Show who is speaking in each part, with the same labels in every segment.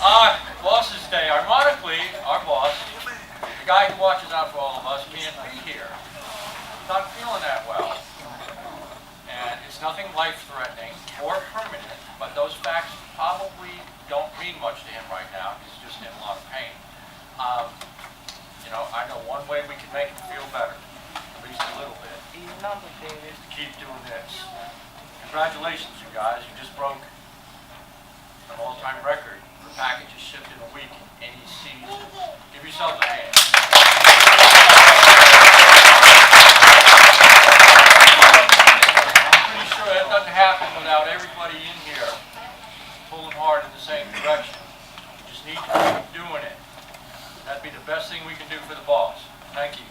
Speaker 1: Boss's Day. Ironically, our boss, the guy who watches out for all of us, can't be here. Not feeling that well. And it's nothing life-threatening or permanent, but those facts probably don't mean much to him right now. He's just in a lot of pain. I know one way we can make him feel better, at least a little bit, is to keep doing this. Congratulations, you guys. You just broke an all-time record for packages shipped in a week in any season. Give yourselves a hand. I'm pretty sure that doesn't happen without everybody in here pulling hard in the same direction. We just need to keep doing it. That'd be the best thing we can do for the boss. Thank you.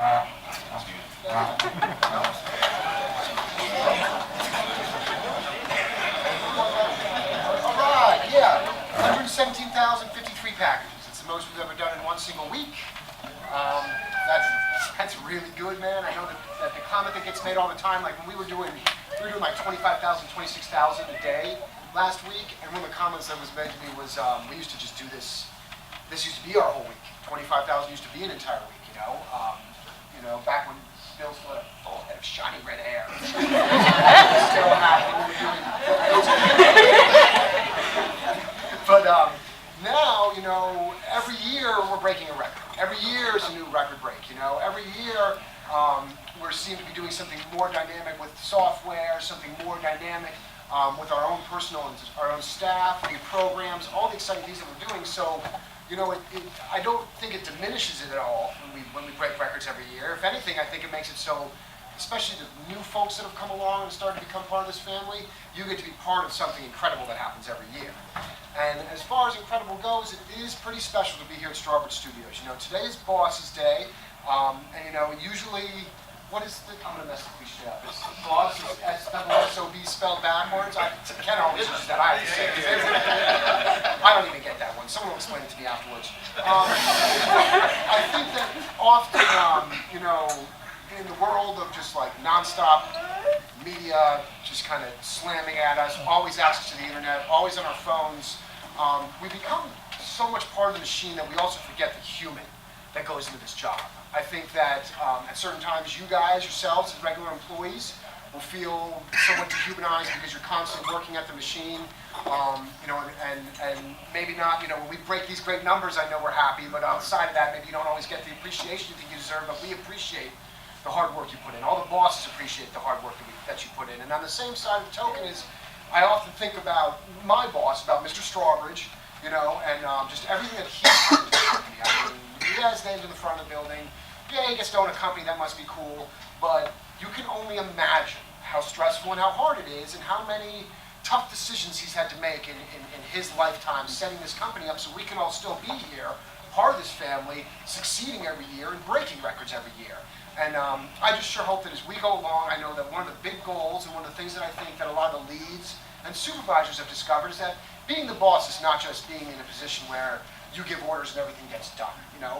Speaker 2: Alright, yeah. 117,053 packages. It's the most we've ever done in one single week. That's really good, man. I know that the comment that gets made all the time, like when we were doing like 25,000, 26,000 a day last week, and one of the comments that was made to me was, we used to just do this. This used to be our whole week. 25,000 used to be an entire week, back when Bill still had a full head of shiny red hair. Still happening. But now, every year we're breaking a record. Every year is a new record break, Every year we seem to be doing something more dynamic with software, something more dynamic with our own personal and our own staff, new programs, all the exciting things that we're doing. So, I don't think it diminishes it at all when we break records every year. If anything, I think it makes it so, especially the new folks that have come along and started to become part of this family, you get to be part of something incredible that happens every year. And as far as incredible goes, it is pretty special to be here at Strawbridge Studios. Today is Boss's Day, and usually, I'm going to mess the cliche up. It's boss is S-O-B spelled backwards. Ken always uses that. I have to say it. I don't even get that one. Someone will explain it to me afterwards. I think that often, in the world of just like nonstop media, just kind of slamming at us, always access to the internet, always on our phones, we become so much part of the machine that we also forget the human that goes into this job. I think that at certain times you guys, yourselves, as regular employees, will feel somewhat dehumanized because you're constantly working at the machine, and maybe not, when we break these great numbers, I know we're happy, but outside of that, maybe you don't always get the appreciation you think you deserve, but we appreciate the hard work you put in. All the bosses appreciate the hard work that you put in. And on the same side of the token is, I often think about my boss, about Mr. Strawbridge, and just everything that he's done to the company. I mean, he has names in the front of the building. Yeah, he gets to own a company, that must be cool, but you can only imagine how stressful and how hard it is and how many tough decisions he's had to make in his lifetime setting this company up so we can all still be here, part of this family, succeeding every year and breaking records every year. And I just sure hope that as we go along, I know that one of the big goals and one of the things that I think that a lot of the leads and supervisors have discovered is that being the boss is not just being in a position where you give orders and everything gets done.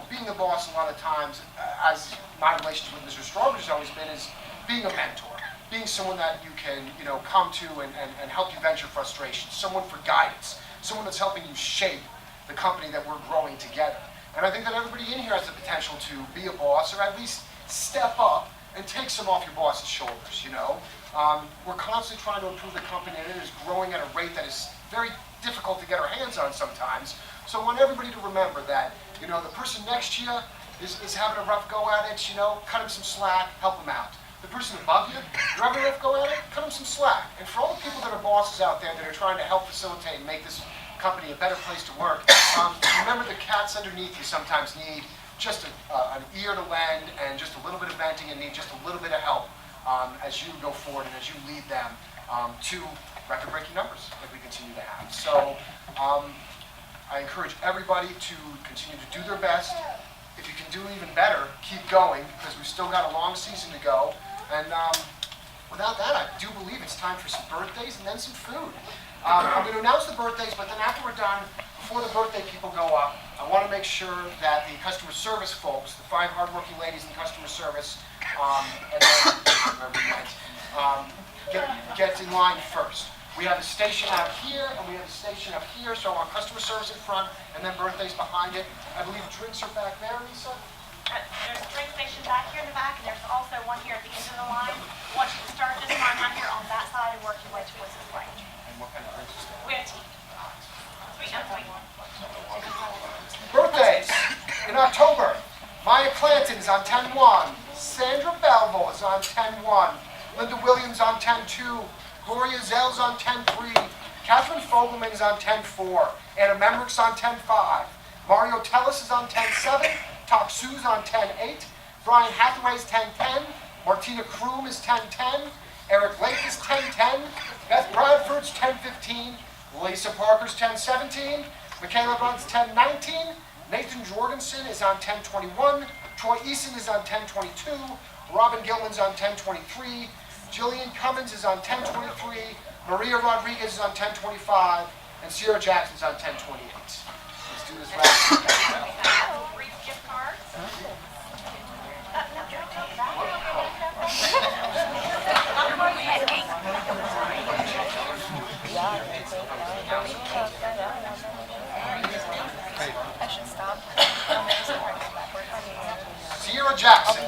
Speaker 2: Being the boss a lot of times, as my relationship with Mr. Strawbridge has always been, is being a mentor, being someone that you can, come to and help you vent your frustrations, someone for guidance, someone that's helping you shape the company that we're growing together. And I think that everybody in here has the potential to be a boss, or at least step up and take some off your boss's shoulders. We're constantly trying to improve the company, and it is growing at a rate that is very difficult to get our hands on sometimes. So I want everybody to remember that, the person next to you is having a rough go at it, cut him some slack, help him out. The person above you, you're having a rough go at it, cut him some slack. And for all the people that are bosses out there that are trying to help facilitate and make this company a better place to work, remember the cats underneath you sometimes need just an ear to lend and just a little bit of venting and need just a little bit of help as you go forward and as you lead them to record-breaking numbers like we continue to have. So I encourage everybody to continue to do their best. If you can do even better, keep going, because we've still got a long season to go. And without that, I do believe it's time for some birthdays and then some food. I'm going to announce the birthdays, but then after we're done, before the birthday people go up, I want to make sure that the customer service folks, the 5 hardworking ladies in customer service, and then, get in line first. We have a station out here, and we have a station up here, so our customer service in front, and then birthdays behind it. I believe drinks are back there, Lisa?
Speaker 3: There's a drink station back here in the back, and there's also one here at the end of the line. Once you start this line right here on that side and work your way towards the right.
Speaker 2: And what kind of drinks is there?
Speaker 3: We have tea. Sweet and sweet.
Speaker 2: Birthdays in October. Maya Clanton is on 10-1. Sandra Belville is on 10-1. Linda Williams on 10-2. Gloria Zell's on 10-3. Catherine Fogelman is on 10-4. Anna Memrick's on 10-5. Mario Tellis is on 10-7. Top Sue's on 10-8. Brian Hathaway's 10-10. Martina Kroom is 10-10. Eric Lake is 10-10. Beth Bradford's 10-15. Lisa Parker's 10-17. Michaela Brunn's 10-19. Nathan Jorgensen is on 10-21. Troy Eason is on 10-22. Robin Gilman's on 10-23. Jillian Cummins is on 10-23. Maria Rodriguez is on 10-25. And Sierra Jackson's on 10-28. Let's do this right.
Speaker 3: Brief gift cards.
Speaker 2: Sierra Jackson.